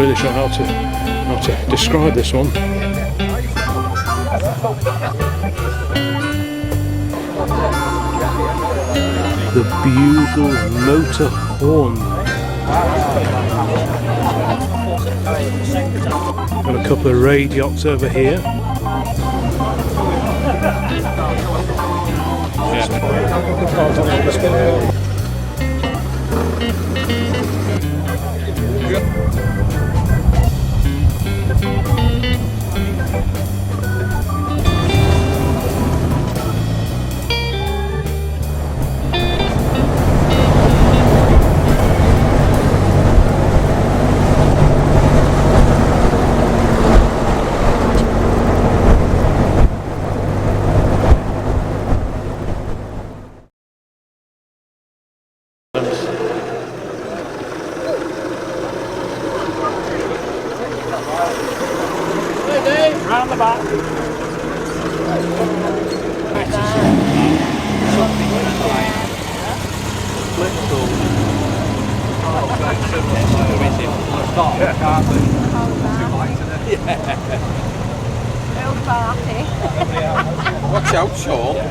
really sure how to describe this one. The Bugle motor horn. Got a couple of raid yachts over here. Round the back. Watch out, Sean.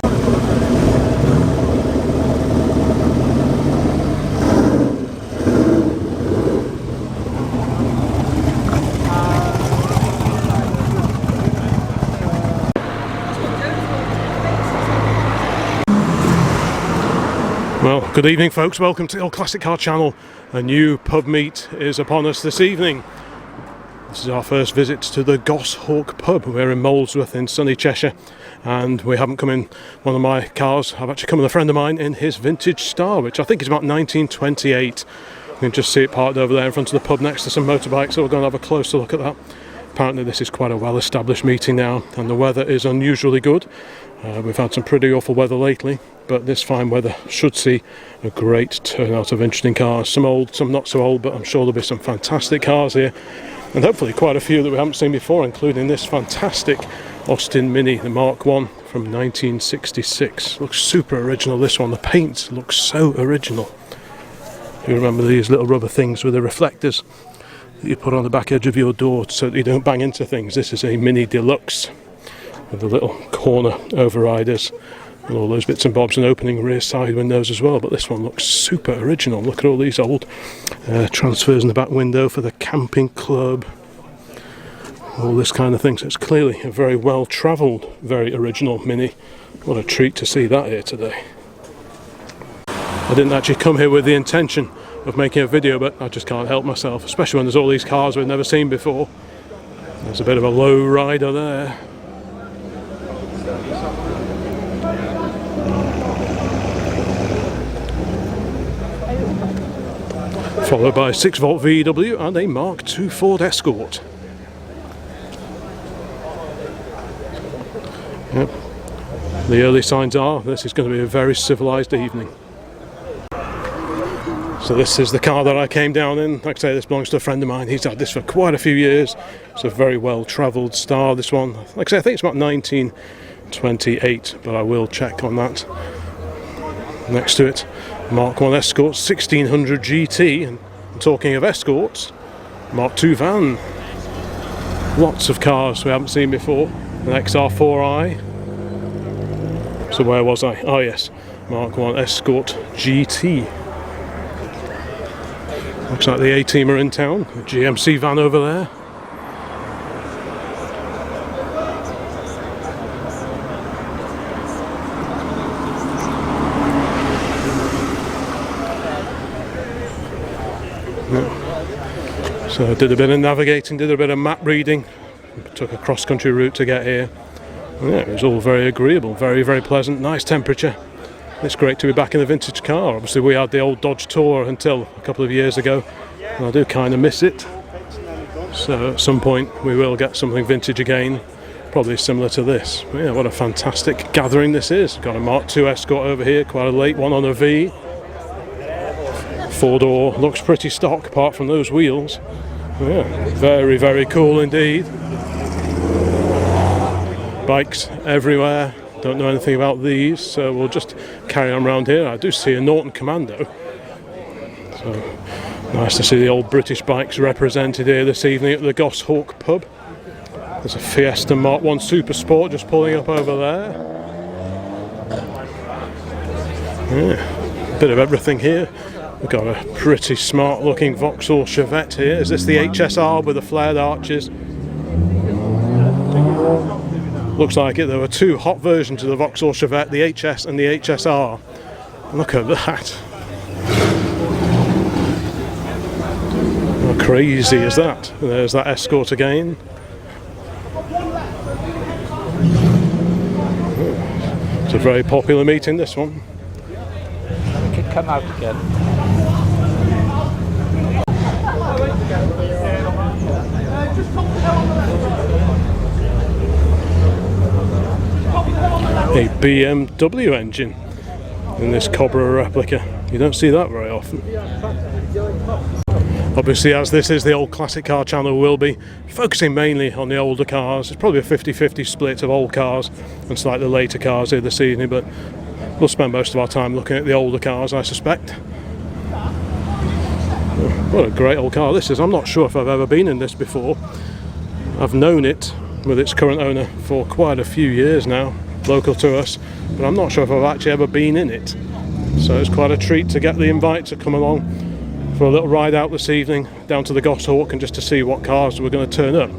Well, good evening folks, welcome to the Classic Car Channel. A new pub meet is upon us this evening. This is our first visit to the Goshawk Pub. We're in Mouldsworth in sunny Cheshire, and we haven't come in one of my cars. I've actually come with a friend of mine in his vintage Star, which I think is about 1928. You can just see it parked over there in front of the pub next to some motorbikes, so we're going to have a closer look at that. Apparently this is quite a well-established meeting now, and the weather is unusually good. We've had some pretty awful weather lately, but this fine weather should see a great turnout of interesting cars. Some old, some not so old, but I'm sure there'll be some fantastic cars here, and hopefully quite a few that we haven't seen before, including this fantastic Austin Mini, the Mk1 from 1966. Looks super original, this one. The paint looks so original. You remember these little rubber things with the reflectors that you put on the back edge of your door so that you don't bang into things? This is a Mini Deluxe with the little corner overriders and all those bits and bobs, and opening rear side windows as well. But this one looks super original. Look at all these old transfers in the back window for the camping club, all this kind of thing. So it's clearly a very well travelled, very original Mini. What a treat to see that here today. I didn't actually come here with the intention of making a video, but I just can't help myself, especially when there's all these cars we've never seen before. There's a bit of a low rider there. Followed by a 6-volt VW and a Mark II Ford Escort. Yep. The early signs are this is going to be a very civilised evening. So this is the car that I came down in. Like I say, this belongs to a friend of mine. He's had this for quite a few years. It's a very well travelled Star, this one. Like I say, I think it's about 1928, but I will check on that. Next to it, Mk1 Escort 1600 GT, and talking of Escorts, Mark II van. Lots of cars we haven't seen before. An XR4i. So where was I? Oh yes, Mk1 Escort GT. Looks like the A-Team are in town. A GMC van over there. So I did a bit of navigating, did a bit of map reading, took a cross-country route to get here. Yeah, it was all very agreeable, very, very pleasant, nice temperature. It's great to be back in a vintage car. Obviously we had the old Dodge Tour until a couple of years ago, and I do kind of miss it. So at some point we will get something vintage again, probably similar to this. But yeah, what a fantastic gathering this is. Got a Mark II Escort over here, quite a late one on a V. Four-door, looks pretty stock apart from those wheels. Yeah, very, very cool indeed. Bikes everywhere. Don't know anything about these, so we'll just carry on around here. I do see a Norton Commando. So Nice to see the old British bikes represented here this evening at the Goshawk Pub. There's a Fiesta Mark 1 Super Sport just pulling up over there. Yeah, bit of everything here. We've got a pretty smart looking Vauxhall Chevette here. Is this the HSR with the flared arches? Looks like it. There were two hot versions of the Vauxhall Chevette, the HS and the HSR. Look at that. How crazy is that? There's that Escort again. It's a very popular meeting, this one. We could come out again. A BMW engine in this Cobra replica. You don't see that very often. Obviously, as this is the old classic car channel, we'll be focusing mainly on the older cars. It's probably a 50-50 split of old cars and slightly later cars here this evening, but we'll spend most of our time looking at the older cars, I suspect. What a great old car this is. I'm not sure if I've ever been in this before. I've known it with its current owner for quite a few years now, local to us, but I'm not sure if I've actually ever been in it. So it's quite a treat to get the invite to come along for a little ride out this evening down to the Goshawk and just to see what cars we're going to turn up.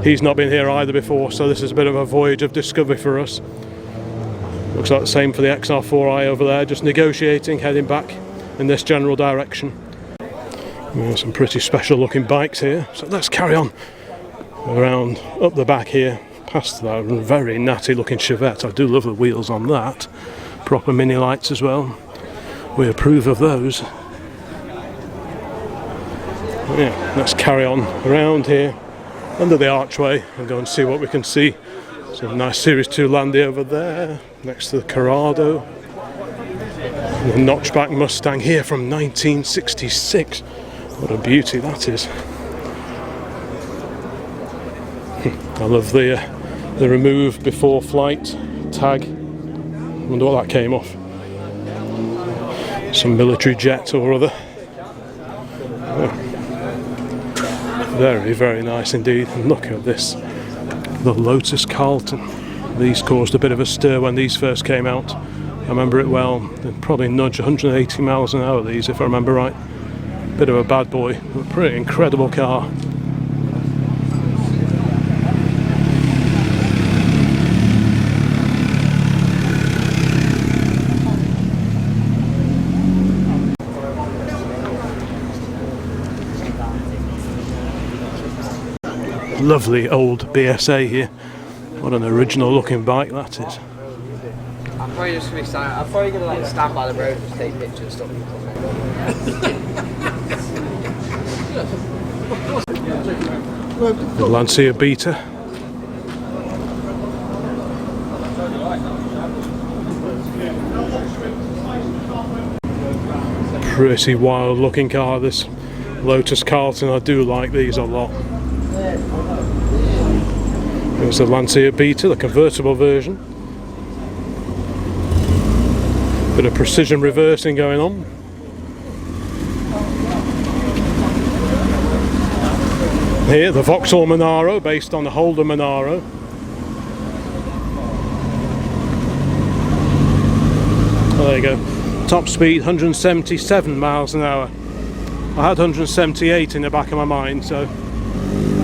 He's not been here either before, so this is a bit of a voyage of discovery for us. Looks like the same for the XR4i over there, just negotiating, heading back in this general direction. Some pretty special looking bikes here, so let's carry on around up the back here past that very natty looking Chevette. I do love the wheels on that. Proper mini lights as well. We approve of those. Yeah, let's carry on around here under the archway and go and see what we can see. Some nice Series 2 Landy over there next to the Corrado. And the notchback Mustang here from 1966. What a beauty that is. I love the remove before flight tag. I wonder what that came off. Some military jet or other. Oh. Very, very nice indeed. And look at this. The Lotus Carlton. These caused a bit of a stir when these first came out. I remember it well. They'd probably nudge 180 miles an hour, these, if I remember right. Bit of a bad boy, but a pretty incredible car. Lovely old BSA here. What an original looking bike that is. I'm probably just going to like stand by the road and just take pictures and stuff. The Lancia Beta. Pretty wild looking car, this Lotus Carlton. I do like these a lot. There's the Lancia Beta, the convertible version. Bit of precision reversing going on. Here, the Vauxhall Monaro, based on the Holden Monaro. Oh, there you go. Top speed, 177 miles an hour. I had 178 in the back of my mind, so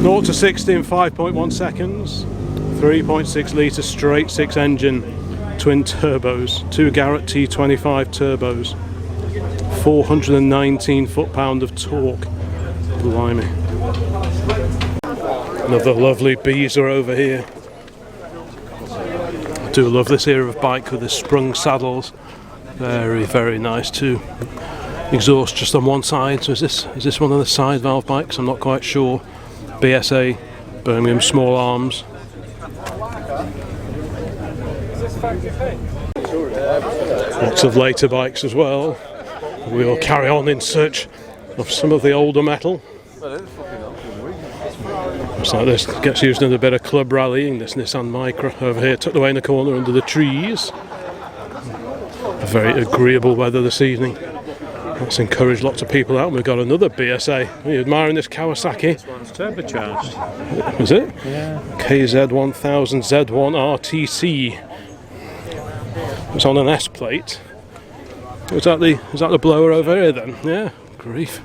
0 to 60 in 5.1 seconds. 3.6 litre straight 6 engine, twin turbos, 2 Garrett T25 turbos, 419 foot-pound of torque. Blimey. Another lovely Beezer over here. I do love this era of bike with the sprung saddles. Very, very nice too. Exhaust just on one side. So is this one of the side valve bikes? I'm not quite sure. BSA, Birmingham small arms. Lots of later bikes as well. We will carry on in search of some of the older metal. Looks like this gets used in a bit of club rallying, this Nissan Micra over here, tucked away in the corner under the trees. Very agreeable weather this evening. That's encouraged lots of people out. We've got another BSA. Are you admiring this Kawasaki? This one's turbocharged. Is it? Yeah. KZ1000Z1 RTC. It's on an S plate. Is that the blower over here then? Yeah. Grief.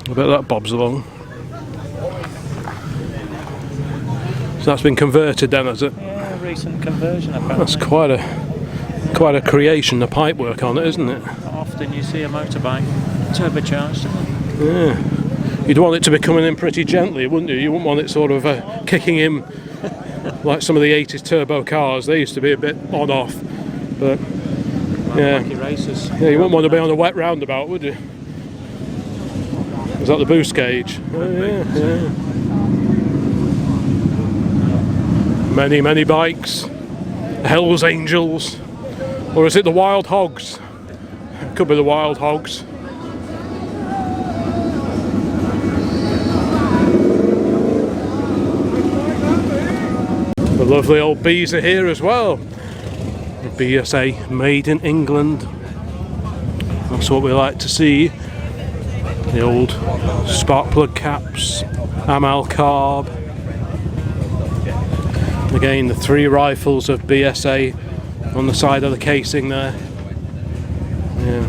I bet that bobs along. So that's been converted then, has it? Yeah, recent conversion apparently. That's quite a creation, the pipework on it, isn't it? Not often you see a motorbike turbocharged. Yeah. You'd want it to be coming in pretty gently, wouldn't you? You wouldn't want it sort of kicking in like some of the 80s turbo cars. They used to be a bit on-off. But yeah, Races. yeah, you wouldn't want to be on a wet roundabout, would you? Is that the boost gauge? Oh, yeah, yeah. Many bikes. Hell's Angels. Or is it the Wild Hogs? Could be the Wild Hogs. The lovely old bees are here as well. The BSA made in England. That's what we like to see. The old spark plug caps, Amal carb. Again, the 3 rifles of BSA on the side of the casing there. Yeah.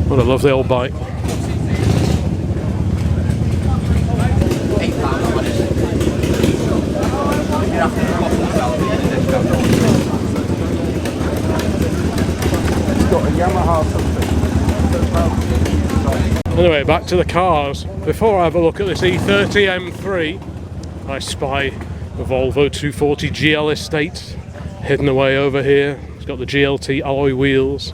What a lovely old bike. Anyway, back to the cars. Before I have a look at this E30 M3, I spy the Volvo 240 GL Estate hidden away over here. It's got the GLT alloy wheels.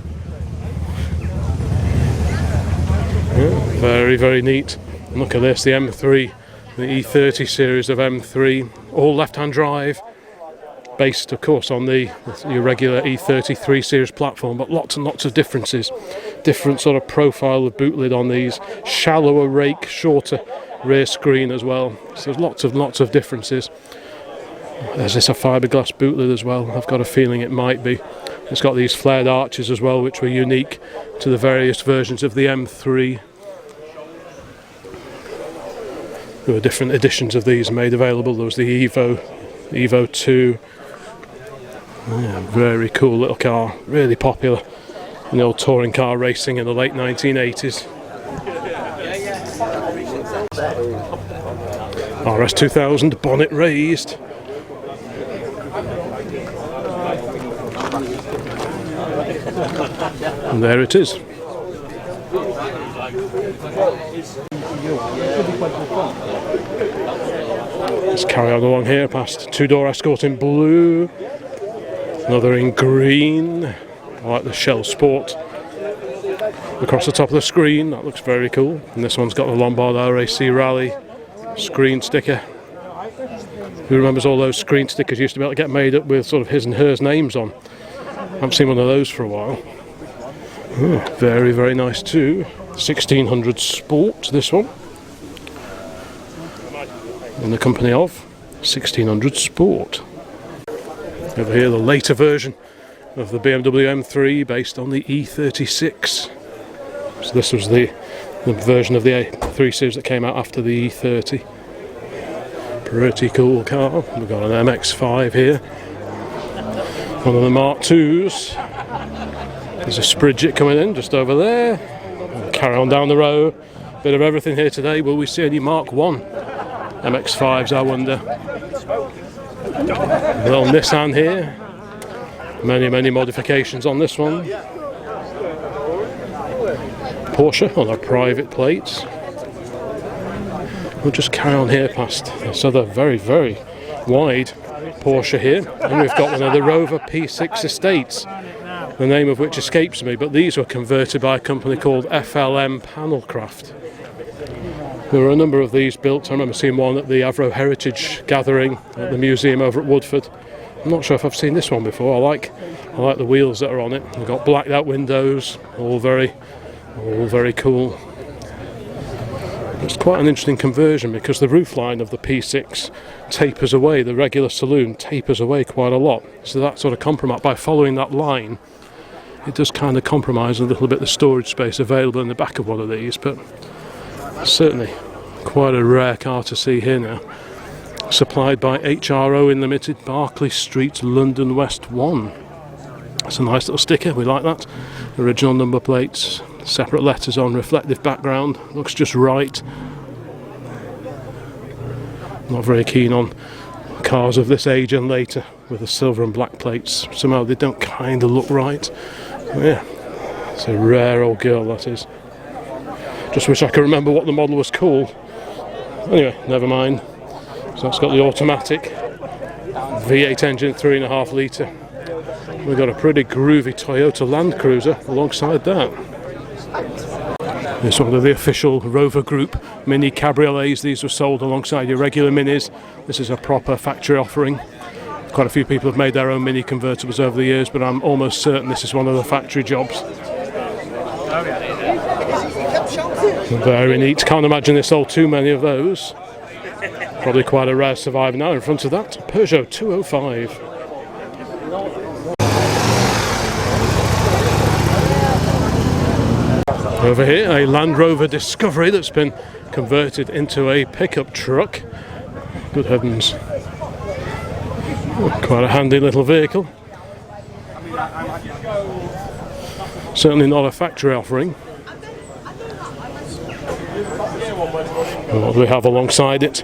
Yeah, very neat. And look at this, the M3, the E30 series of M3, all left-hand drive, based of course on your regular E33 series platform, but lots and lots of differences. Different sort of profile of boot lid on these, shallower rake, shorter rear screen as well. So there's lots of differences. Is this a fiberglass boot lid as well? I've got a feeling it might be. It's got these flared arches as well, which were unique to the various versions of the M3. There were different editions of these made available. There was the Evo 2. Yeah, very cool little car, really popular in the old touring car racing in the late 1980s. RS 2000, bonnet raised. And there it is. Let's carry on along here past 2-door Escort in blue. Another in green. I like the Shell Sport across the top of the screen. That looks very cool. And this one's got the Lombard RAC Rally screen sticker. Who remembers all those screen stickers used to be able to get made up with sort of his and hers names on? I haven't seen one of those for a while. Oh, very nice too. 1600 Sport, this one. In the company of 1600 Sport. Over here, the later version of the BMW M3 based on the E36. So this was the version of the A3 series that came out after the E30. Pretty cool car. We've got an MX-5 here. One of the Mark IIs. There's a Spridget coming in just over there. We'll carry on down the row. Bit of everything here today. Will we see any Mark I MX-5s, I wonder? Little Nissan here. Many modifications on this one. Porsche on our private plates. We'll just carry on here past this other very wide Porsche here. And we've got one of the Rover P6 estates, the name of which escapes me, but these were converted by a company called FLM Panelcraft. There were a number of these built. I remember seeing one at the Avro Heritage Gathering at the museum over at Woodford. I'm not sure if I've seen this one before. I like the wheels that are on it. They've got blacked out windows, all very cool. It's quite an interesting conversion because the roofline of the P6 tapers away, the regular saloon tapers away quite a lot. So that sort of compromise, by following that line, it does kind of compromise a little bit the storage space available in the back of one of these, but certainly quite a rare car to see here now. Supplied by HRO in Limited, Berkeley Street, London West 1. It's a nice little sticker, we like that. Original number plates, separate letters on reflective background, looks just right. Not very keen on cars of this age and later with the silver and black plates. Somehow they don't kind of look right. Yeah, it's a rare old girl, that is. Just wish I could remember what the model was called. Anyway, never mind. So that's got the automatic V8 engine, 3.5 litre. We've got a pretty groovy Toyota Land Cruiser alongside that. It's one of the official Rover Group Mini Cabriolets. These were sold alongside your regular Minis. This is a proper factory offering. Quite a few people have made their own Mini convertibles over the years, but I'm almost certain this is one of the factory jobs. Very neat. Can't imagine they sold too many of those. Probably quite a rare survivor now. In front of that, Peugeot 205. Over here, a Land Rover Discovery that's been converted into a pickup truck. Good heavens. Quite a handy little vehicle. Certainly not a factory offering. What do we have alongside it?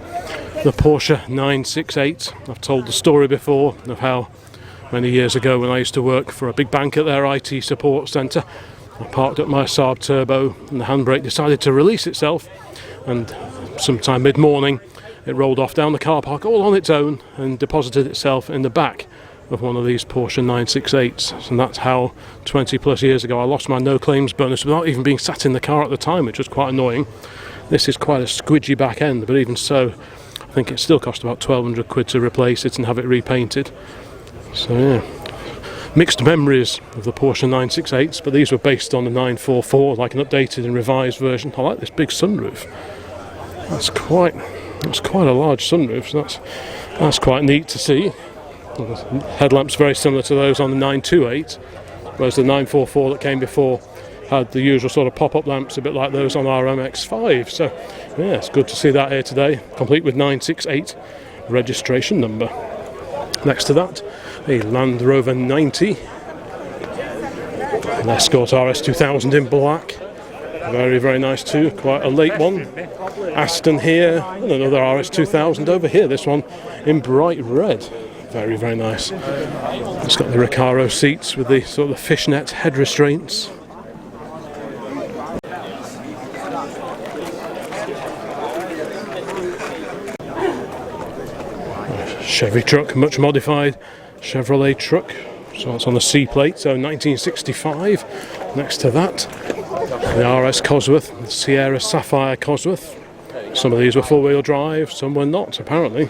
The Porsche 968. I've told the story before of how many years ago when I used to work for a big bank at their IT support centre, I parked up my Saab Turbo and the handbrake decided to release itself, and sometime mid-morning it rolled off down the car park all on its own and deposited itself in the back of one of these Porsche 968s. And that's how 20 plus years ago I lost my no claims bonus without even being sat in the car at the time, which was quite annoying. This is quite a squidgy back end, but even so I think it still cost about 1,200 quid to replace it and have it repainted. So yeah, mixed memories of the Porsche 968s, but these were based on the 944, like an updated and revised version. I like this big sunroof. That's quite a large sunroof, so that's quite neat to see. Headlamps very similar to those on the 928, whereas the 944 that came before had the usual sort of pop-up lamps, a bit like those on our MX-5. So yeah, it's good to see that here today, complete with 968 registration number. Next to that, a Land Rover 90, an Escort RS2000 in black, very, very nice too, quite a late one. Aston here, and another RS2000 over here, this one in bright red, very, very nice. It's got the Recaro seats with the sort of fishnet head restraints. Chevy truck, much modified Chevrolet truck, so it's on the C plate, so 1965. Next to that, the RS Cosworth, the Sierra Sapphire Cosworth. Some of these were four-wheel drive, some were not apparently.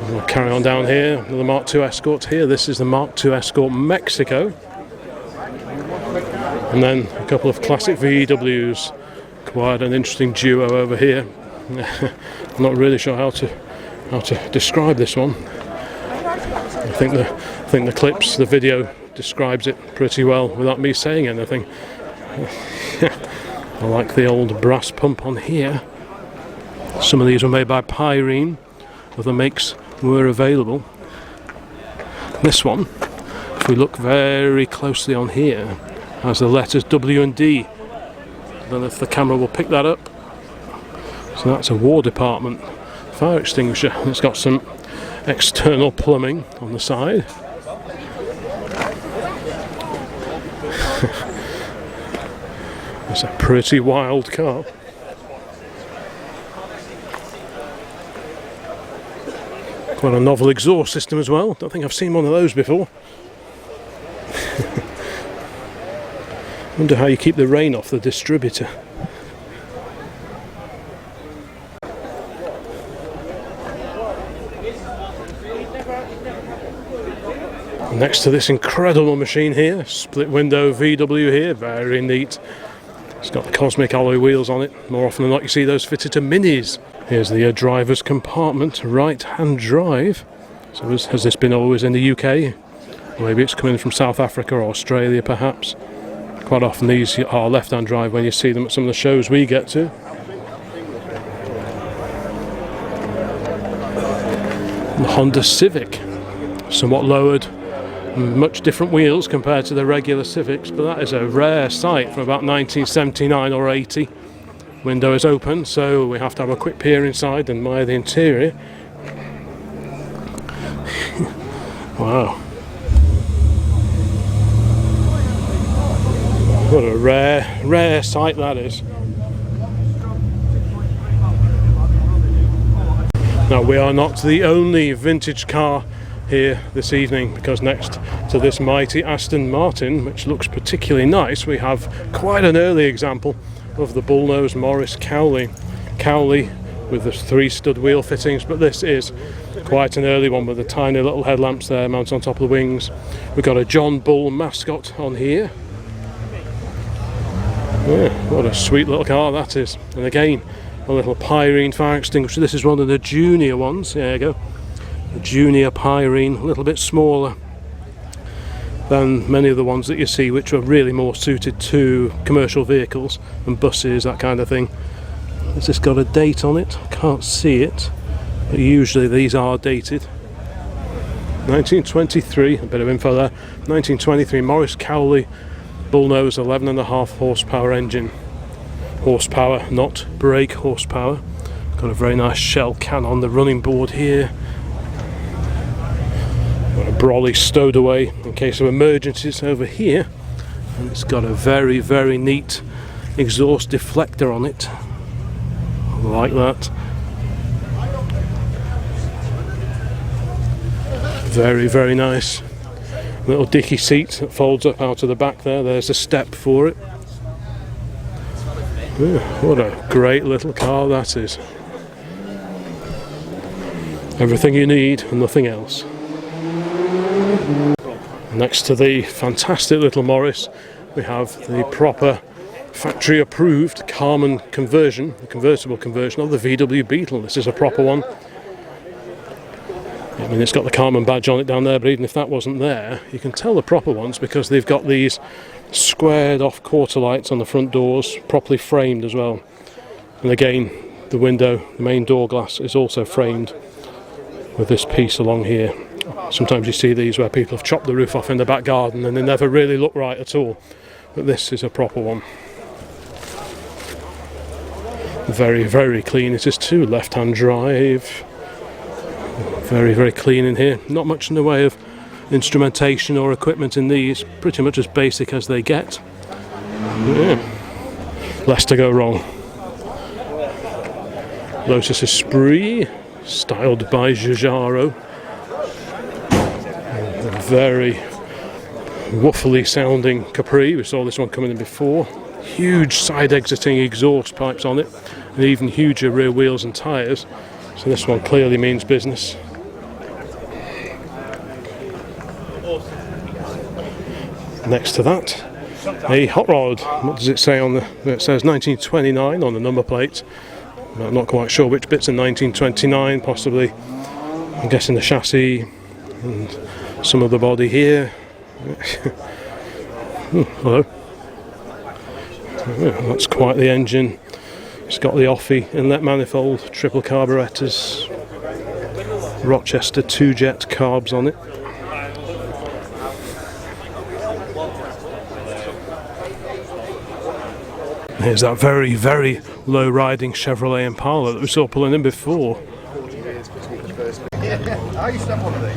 And we'll carry on down here, another Mark II Escort here. This is the Mark II Escort Mexico. And then a couple of classic VWs, quite an interesting duo over here. I'm not really sure how to describe this one. I think the clips, the video describes it pretty well without me saying anything. I like the old brass pump on here. Some of these were made by Pyrene, other makes were available. This one, if we look very closely on here, has the letters W and D. I don't know if the camera will pick that up. So that's a War Department fire extinguisher. It's got some external plumbing on the side. It's a pretty wild car. Quite a novel exhaust system as well. Don't think I've seen one of those before. Wonder how you keep the rain off the distributor. Next to this incredible machine here, split window VW here, very neat. It's got the cosmic alloy wheels on it. More often than not you see those fitted to Minis. Here's the driver's compartment, right hand drive. So has this been always in the UK? Maybe it's coming from South Africa or Australia perhaps. Quite often these are left-hand drive when you see them at some of the shows we get to. The Honda Civic, somewhat lowered, much different wheels compared to the regular Civics, but that is a rare sight from about 1979 or 80. Window is open, so we have to have a quick peer inside and admire the interior. Wow. What a rare sight that is. Now, we are not the only vintage car here this evening, because next to this mighty Aston Martin, which looks particularly nice, we have quite an early example of the bullnose Morris Cowley with the 3 stud wheel fittings, but this is quite an early one with the tiny little headlamps there mounted on top of the wings. We've got a John Bull mascot on here. Yeah, what a sweet little car that is. And again, a little Pyrene fire extinguisher. This is one of the junior ones. There you go. The junior Pyrene, a little bit smaller than many of the ones that you see, which are really more suited to commercial vehicles and buses, that kind of thing. Has this got a date on it? I can't see it, but usually these are dated. 1923, a bit of info there. 1923 Morris Cowley bullnose 11.5 horsepower engine. Horsepower, not brake horsepower. Got a very nice shell can on the running board here. Got a brolly stowed away in case of emergencies over here. And it's got a very neat exhaust deflector on it. Like that. Very nice. Little dicky seat that folds up out of the back there. There's a step for it. Yeah, what a great little car that is. Everything you need and nothing else. Next to the fantastic little Morris, we have the proper factory approved Carman conversion, the convertible conversion of the VW Beetle. This is a proper one. I mean, it's got the Carman badge on it down there, but even if that wasn't there, you can tell the proper ones because they've got these squared off quarter lights on the front doors, properly framed as well. And again, the window, the main door glass is also framed with this piece along here. Sometimes you see these where people have chopped the roof off in the back garden and they never really look right at all, but this is a proper one. Very clean. It is too, left-hand drive. Very clean in here. Not much in the way of instrumentation or equipment in these. Pretty much as basic as they get. Yeah. Less to go wrong. Lotus Esprit, styled by Giugiaro. Very woofily sounding Capri. We saw this one coming in before. Huge side exiting exhaust pipes on it, and even huger rear wheels and tyres. So this one clearly means business. Next to that, a hot rod. What does it say on the? It says 1929 on the number plate. I'm not quite sure which bits in 1929. Possibly, I'm guessing the chassis and some of the body here. Hello. That's quite the engine. It's got the Offie inlet manifold, triple carburetors, Rochester 2-jet carbs on it. Here's that very low riding Chevrolet Impala that we saw pulling in before. I used to have one of these.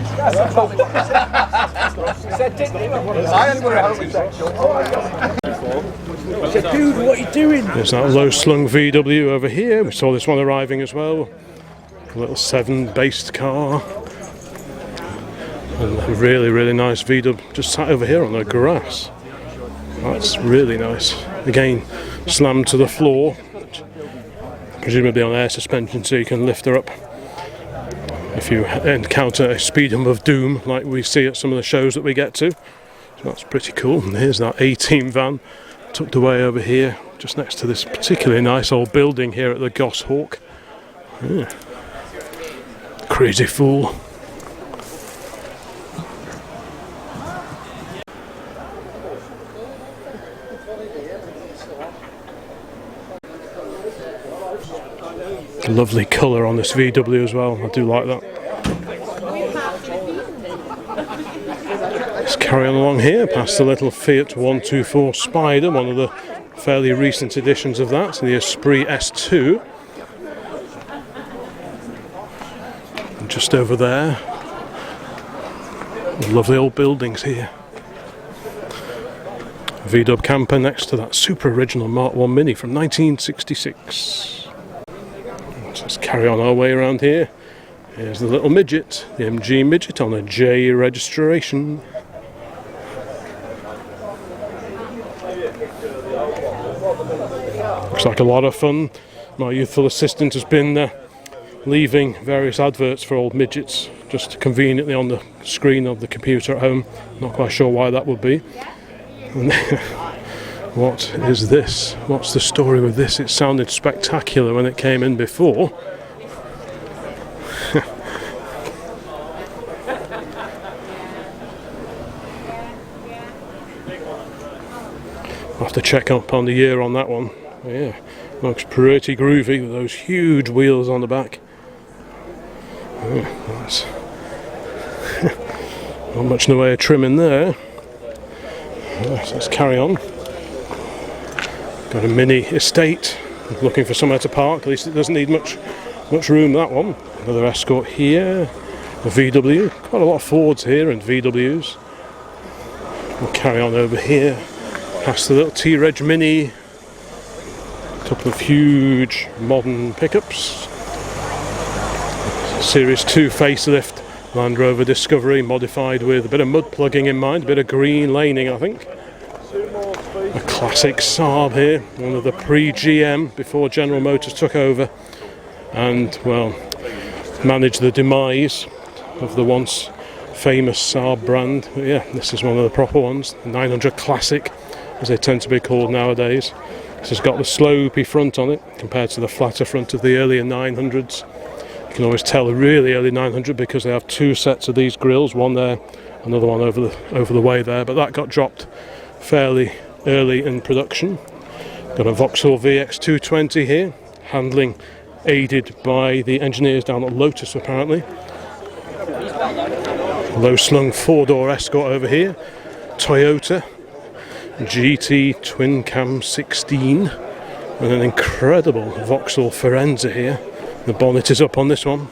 Dude, what are you doing? There's that low slung VW over here. We saw this one arriving as well. A little 7-based car. And a really nice VW just sat over here on the grass. That's really nice. Again, slammed to the floor. Presumably on air suspension so you can lift her up if you encounter a speed hump of doom like we see at some of the shows that we get to. So that's pretty cool. And here's that A-Team van tucked away over here just next to this particularly nice old building here at the Goshawk. Yeah. Crazy fool. Lovely colour on this VW as well, I do like that. Let's carry on along here, past the little Fiat 124 Spider, one of the fairly recent editions of that, the Esprit S2. And just over there, lovely old buildings here. VW camper next to that super original Mark 1 Mini from 1966. Let's carry on our way around here. Here's the little midget, the MG midget on a J registration. Looks like a lot of fun. My youthful assistant has been leaving various adverts for old midgets just conveniently on the screen of the computer at home. Not quite sure why that would be. And what is this? What's the story with this? It sounded spectacular when it came in before. I'll have to check up on the year on that one. Yeah, looks pretty groovy with those huge wheels on the back. Oh, that's not much in the way of trimming there. Right, let's carry on. Got a mini estate. Looking for somewhere to park. At least it doesn't need much room, that one. Another Escort here. A VW. Quite a lot of Fords here and VWs. We'll carry on over here. Past the little T-Reg Mini. A couple of huge modern pickups. Series 2 facelift Land Rover Discovery, modified with a bit of mud plugging in mind, a bit of green laning, I think. A classic Saab here, one of the pre-GM before General Motors took over and, well, managed the demise of the once famous Saab brand. But yeah, this is one of the proper ones, the 900 Classic, as they tend to be called nowadays. This has got the slopey front on it compared to the flatter front of the earlier 900s. You can always tell a really early 900 because they have two sets of these grills, one there, another one over the way there, but that got dropped fairly early in production. Got a Vauxhall VX220 here, handling aided by the engineers down at Lotus apparently. Low slung 4-door Escort over here, Toyota GT twin cam 16, and an incredible Vauxhall Forenza here. The bonnet is up on this one,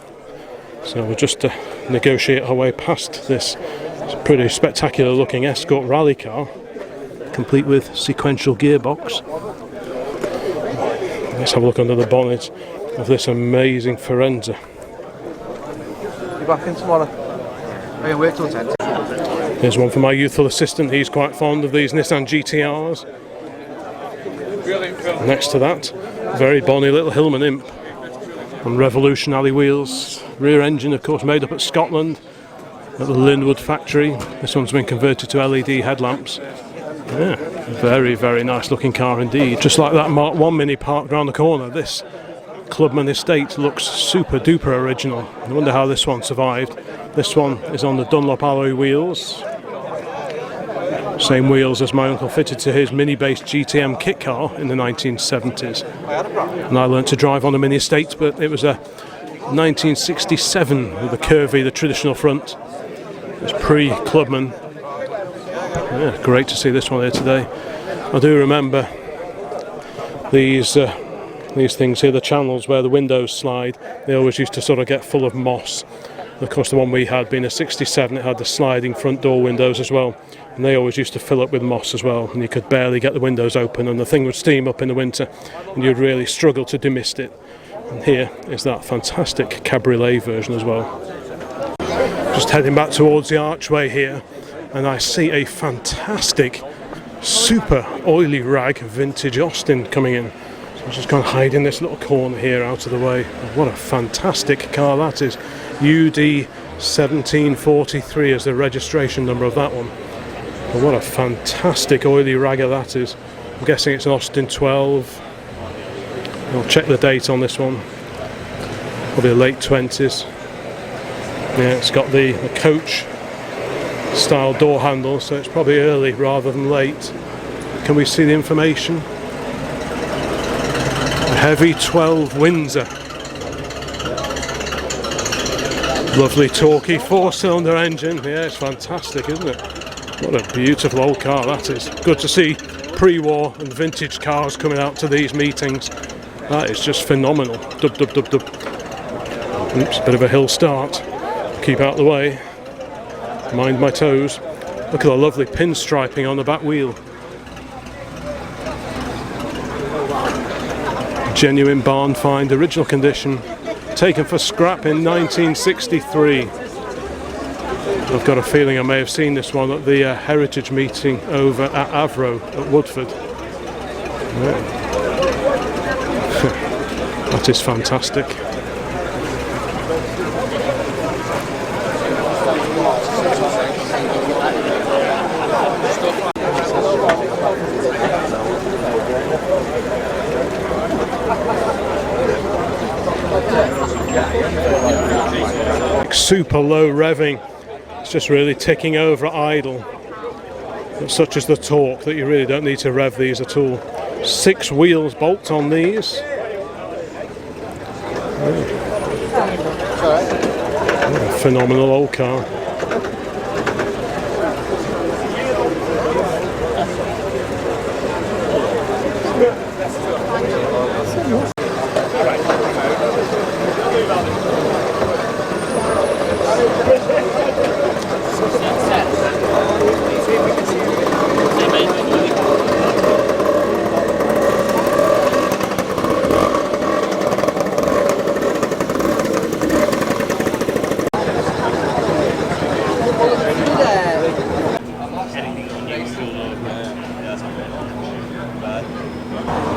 so we'll just negotiate our way past this pretty spectacular looking Escort rally car, complete with sequential gearbox. Let's have a look under the bonnet of this amazing Forenza. You back in tomorrow? Are you wait till 10? Here's one for my youthful assistant, he's quite fond of these Nissan GTRs. Next to that, very bonny little Hillman Imp on Revolution alley wheels. Rear engine, of course, made up at Scotland at the Linwood factory. This one's been converted to LED headlamps. Yeah, very, very nice looking car indeed. Just like that Mark 1 Mini parked around the corner, this Clubman Estate looks super duper original. I wonder how this one survived. This one is on the Dunlop alloy wheels. Same wheels as my uncle fitted to his mini-based GTM kit car in the 1970s. And I learnt to drive on a mini estate, but it was a 1967 with the curvy, the traditional front. It was pre-Clubman. Yeah, great to see this one here today. I do remember these things here, the channels where the windows slide. They always used to sort of get full of moss. Of course, the one we had being a 67, it had the sliding front door windows as well, and they always used to fill up with moss as well, and you could barely get the windows open, and the thing would steam up in the winter, and you'd really struggle to demist it. And here is that fantastic cabriolet version as well. Just heading back towards the archway here, and I see a fantastic, super oily rag vintage Austin coming in. So I'm just going to hide in this little corner here out of the way. What a fantastic car that is. UD 1743 is the registration number of that one. But what a fantastic oily ragger that is. I'm guessing it's an Austin 12. I'll check the date on this one. Probably the late 20s. Yeah, it's got the coach style door handle, so it's probably early rather than late. Can we see the information? A heavy 12 Windsor. Lovely torquey 4-cylinder engine. Yeah, it's fantastic, isn't it? What a beautiful old car that is. Good to see pre-war and vintage cars coming out to these meetings. That is just phenomenal. Dub, dub, dub, dub. Oops, bit of a hill start. Keep out of the way. Mind my toes. Look at the lovely pinstriping on the back wheel. Genuine barn find, original condition. Taken for scrap in 1963. I've got a feeling I may have seen this one at the heritage meeting over at Avro at Woodford. Yeah. That is fantastic. Super low revving. It's just really ticking over at idle. But such is the torque that you really don't need to rev these at all. 6 wheels bolt on these. Oh, phenomenal old car.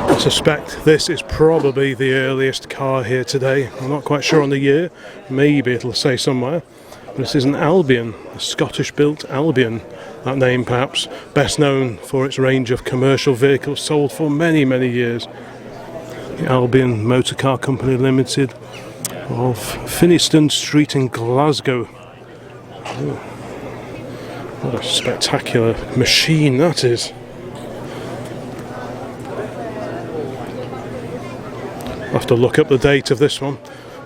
I suspect this is probably the earliest car here today. I'm not quite sure on the year. Maybe it'll say somewhere. This is an Albion, a Scottish-built Albion. That name perhaps best known for its range of commercial vehicles sold for many, many years. The Albion Motor Car Company Limited of Finiston Street in Glasgow. Oh, what a spectacular machine that is. I'll have to look up the date of this one.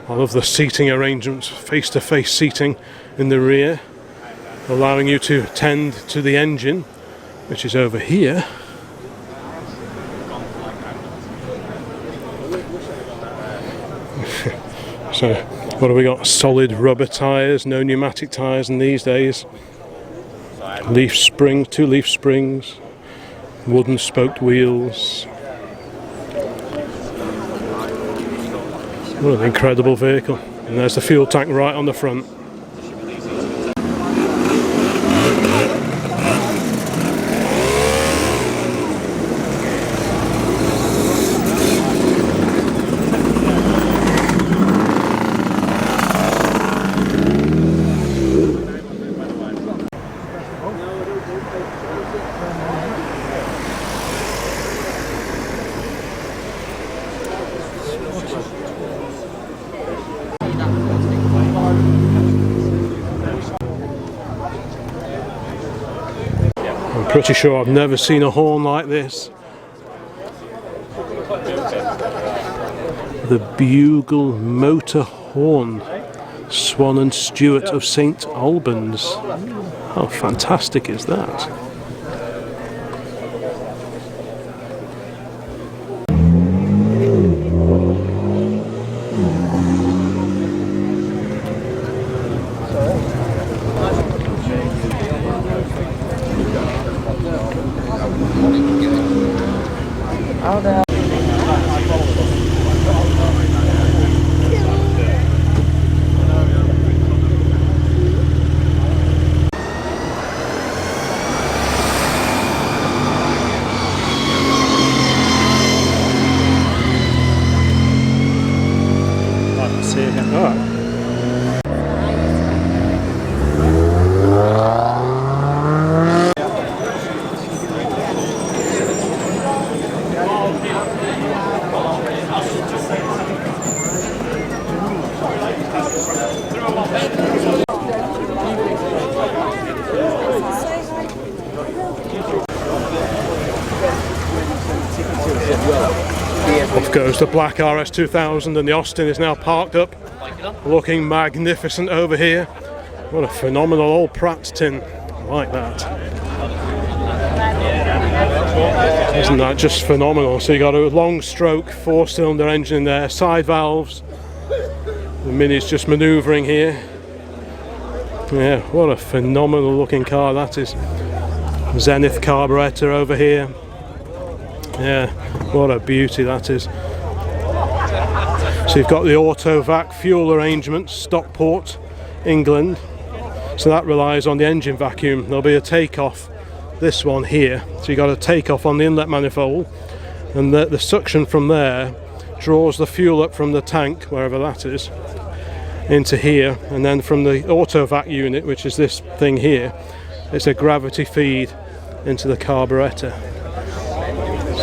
I love the seating arrangements, face-to-face seating in the rear, allowing you to tend to the engine, which is over here. So, what have we got? Solid rubber tyres, no pneumatic tyres in these days. Leaf springs, 2 leaf springs, wooden spoked wheels. What an incredible vehicle. And there's the fuel tank right on the front. Pretty sure I've never seen a horn like this. The Bugle Motor Horn, Swan and Stewart of St Albans. How fantastic is that? Off goes the black RS 2000 and the Austin is now parked up looking magnificent over here. What a phenomenal old Pratt tin. I like that. Isn't that just phenomenal? So you got a long stroke 4-cylinder engine in there, side valves. The Mini's just manoeuvring here. Yeah, what a phenomenal looking car that is. Zenith carburetor over here. Yeah, what a beauty that is. So you've got the auto-vac fuel arrangement, Stockport, England. So that relies on the engine vacuum. There'll be a take-off, this one here. So you've got a take-off on the inlet manifold, and the suction from there draws the fuel up from the tank, wherever that is, into here, and then from the auto-vac unit, which is this thing here, it's a gravity feed into the carburetor.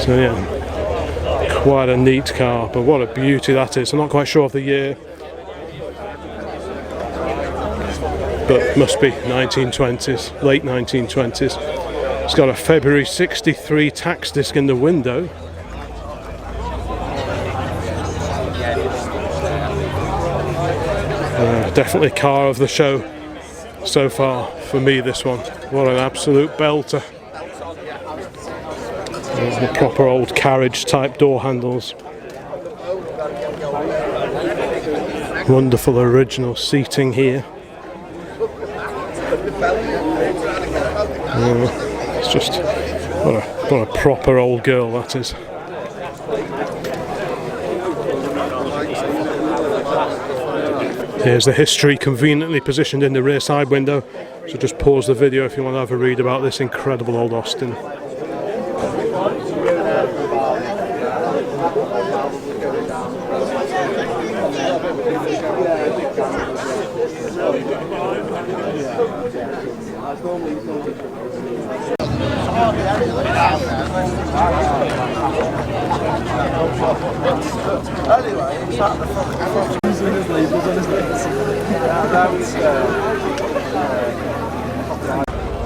So yeah, quite a neat car, but what a beauty that is. I'm not quite sure of the year, but must be 1920s, late 1920s. It's got a February 63 tax disc in the window. Definitely car of the show so far for me, this one. What an absolute belter. The proper old carriage type door handles. Wonderful original seating here. It's just what a proper old girl that is. Here's the history conveniently positioned in the rear side window. So just pause the video if you want to have a read about this incredible old Austin.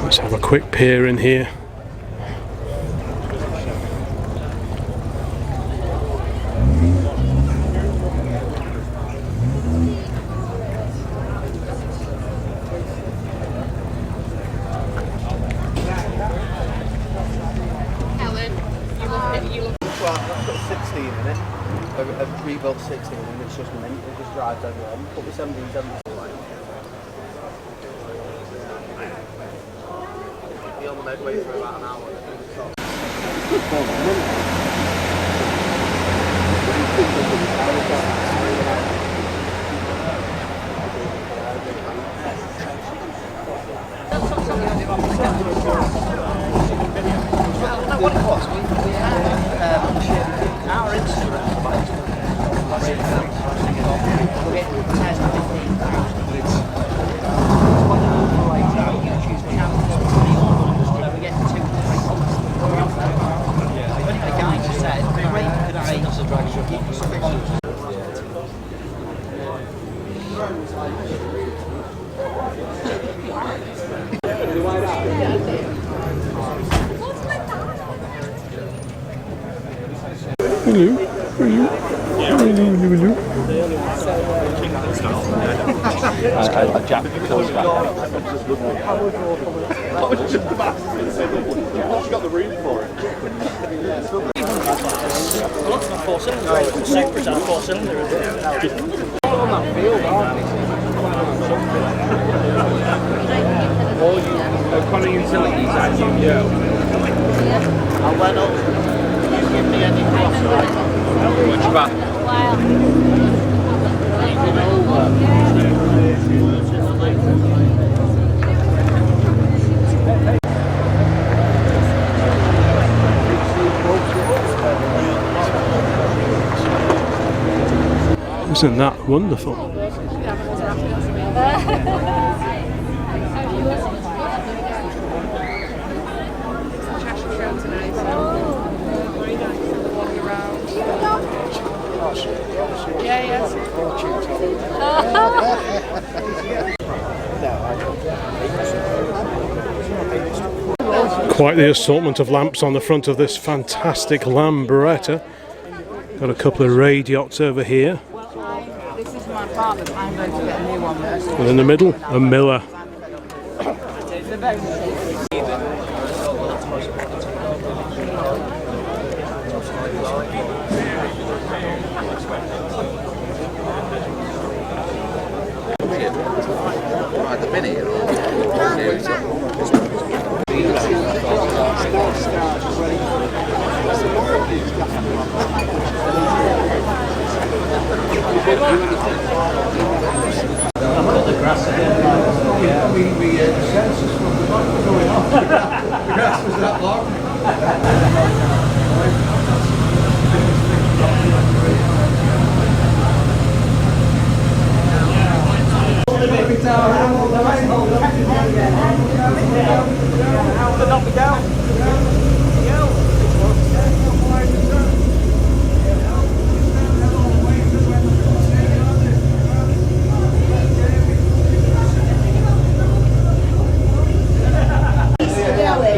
Let's have a quick peer in here. A rebuilt 16 and it's just mint, it just drives everywhere. Put the 17 be on the motorway for about an hour. What it was, we had our instruments. A Jap kills that. She's got the room for it. Lots of 4 cylinders. Supra's had 4 cylinders. On that field, aren't they? All you kind of utilities that you do. I went up. You give me any cross, right? Which back? Isn't that wonderful? Quite the assortment of lamps on the front of this fantastic Lambretta. Got a couple of radiots over here. This is my apartment, I'm going to get a new one first. And in the middle, a Miller. At the minute,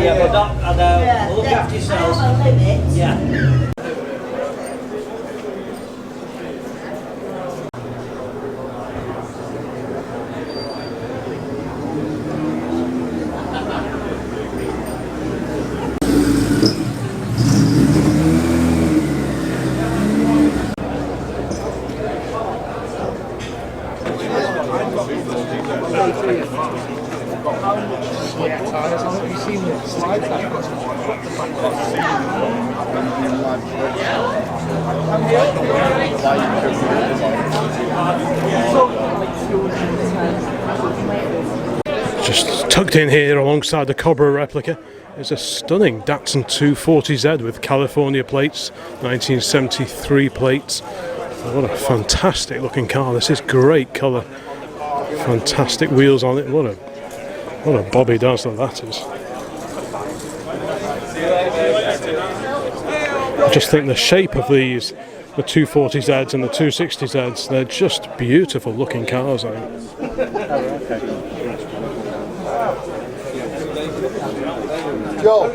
Yeah, but not, I know. Look after yourselves. Yeah. Just tucked in here alongside the Cobra replica is a stunning Datsun 240Z with California plates, 1973 plates. What a fantastic looking car. This is great colour. Fantastic wheels on it. What a Bobby Dazzler that is. I just think the shape of these, the 240Zs and the 260Zs, they're just beautiful looking cars. I think. Joe.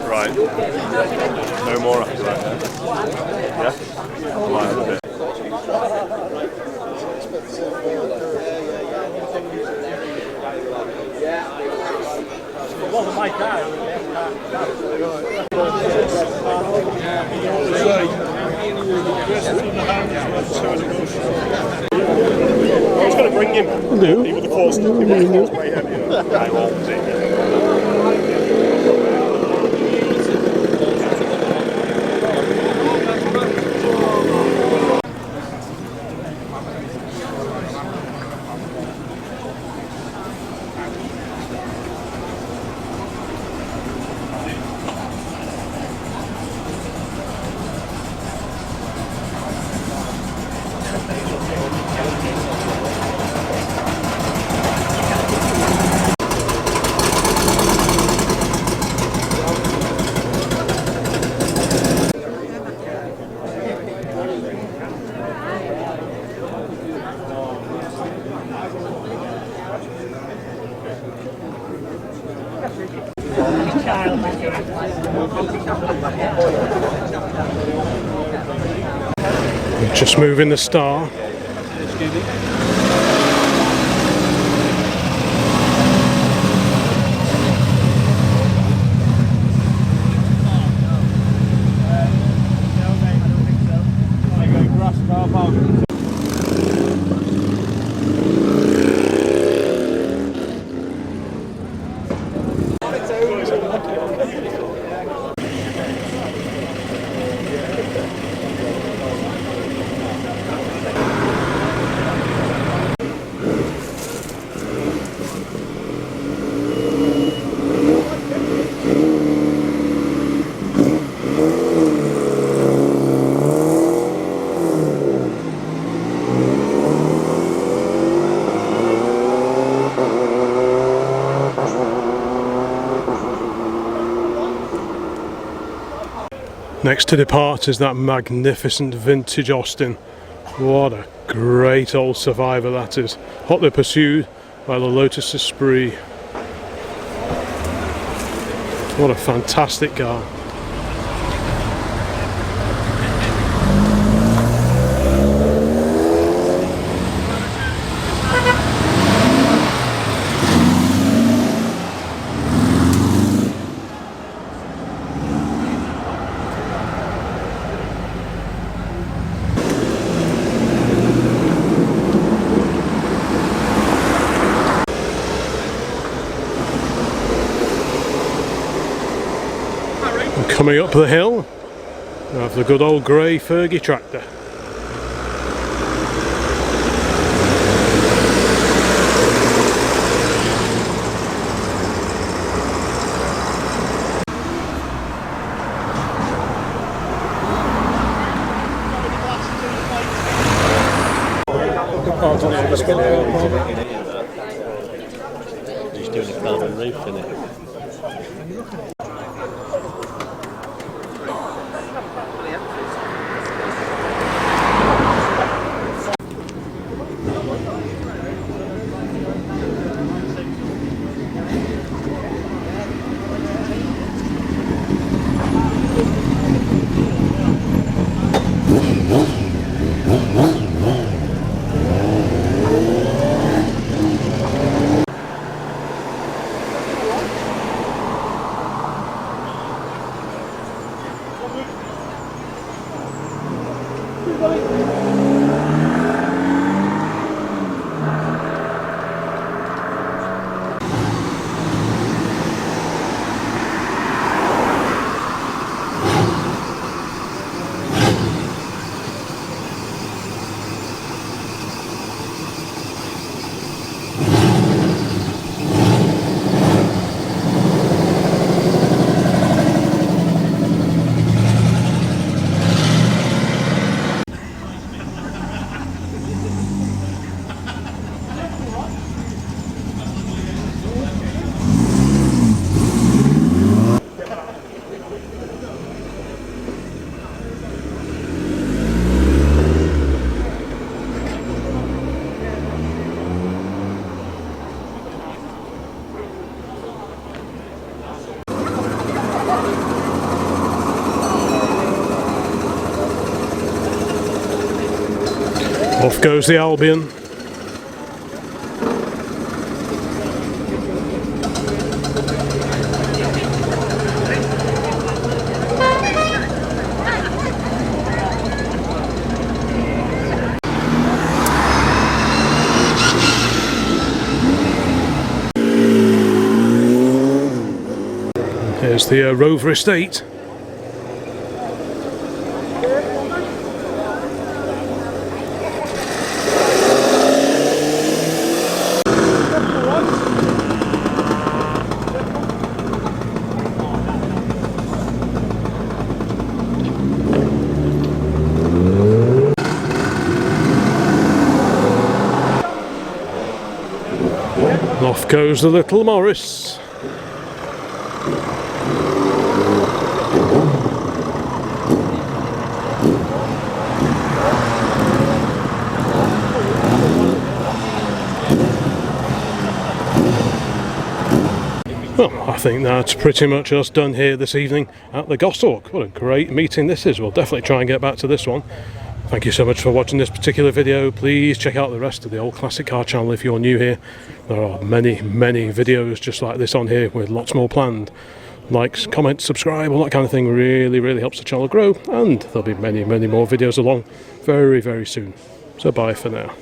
Right. No more after that. Yeah? Right, a bit. It wasn't my car. I was going to bring him. No. He would have forced way heavier. I won't take it. Just moving the star. Next to depart is that magnificent vintage Austin. What a great old survivor that is. Hotly pursued by the Lotus Esprit. What a fantastic car. Coming up the hill, we have the good old grey Fergie tractor. Just doing a carbon roof in it. Off goes the Albion. Here's the Rover estate. Off goes the little Morris. Well, I think that's pretty much us done here this evening at the Goshawk. What a great meeting this is. We'll definitely try and get back to this one. Thank you so much for watching this particular video. Please check out the rest of the Old Classic Car channel if you're new here. There are many videos just like this on here with lots more planned. Likes, comments, subscribe, all that kind of thing really helps the channel grow, and there'll be many more videos along very soon. So bye for now.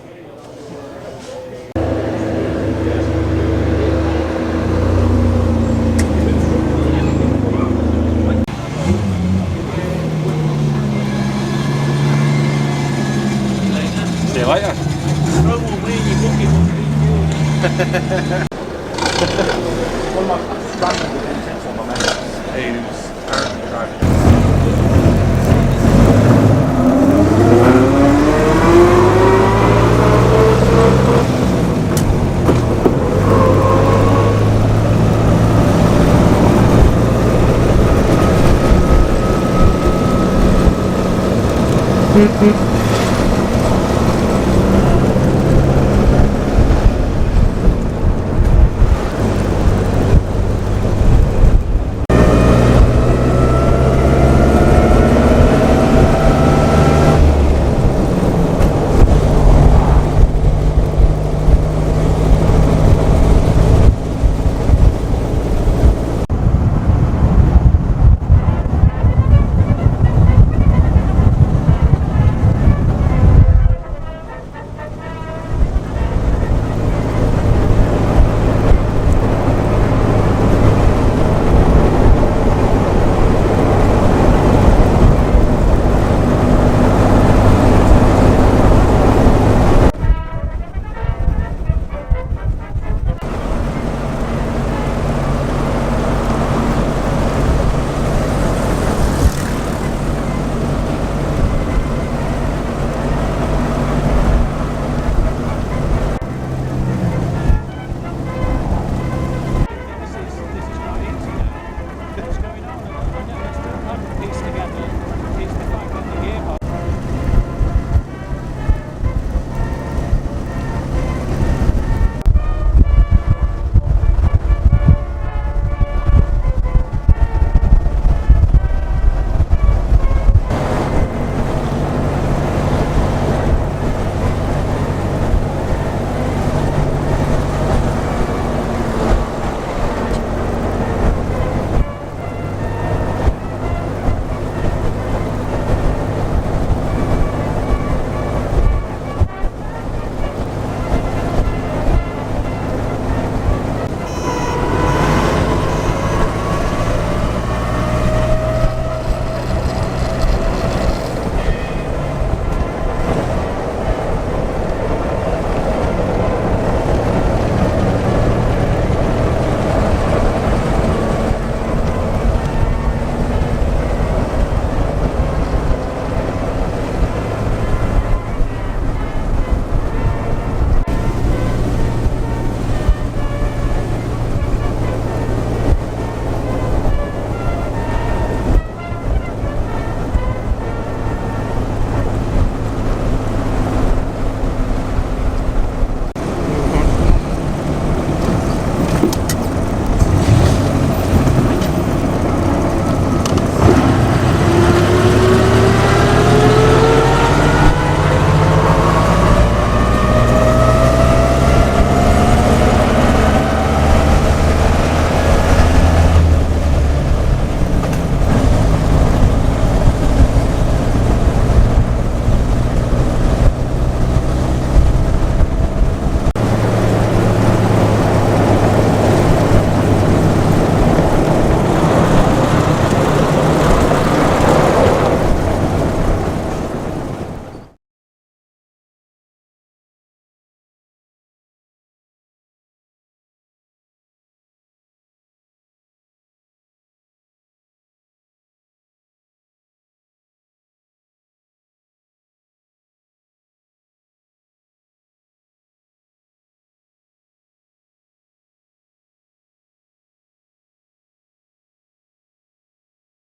See you later. Mm-hmm.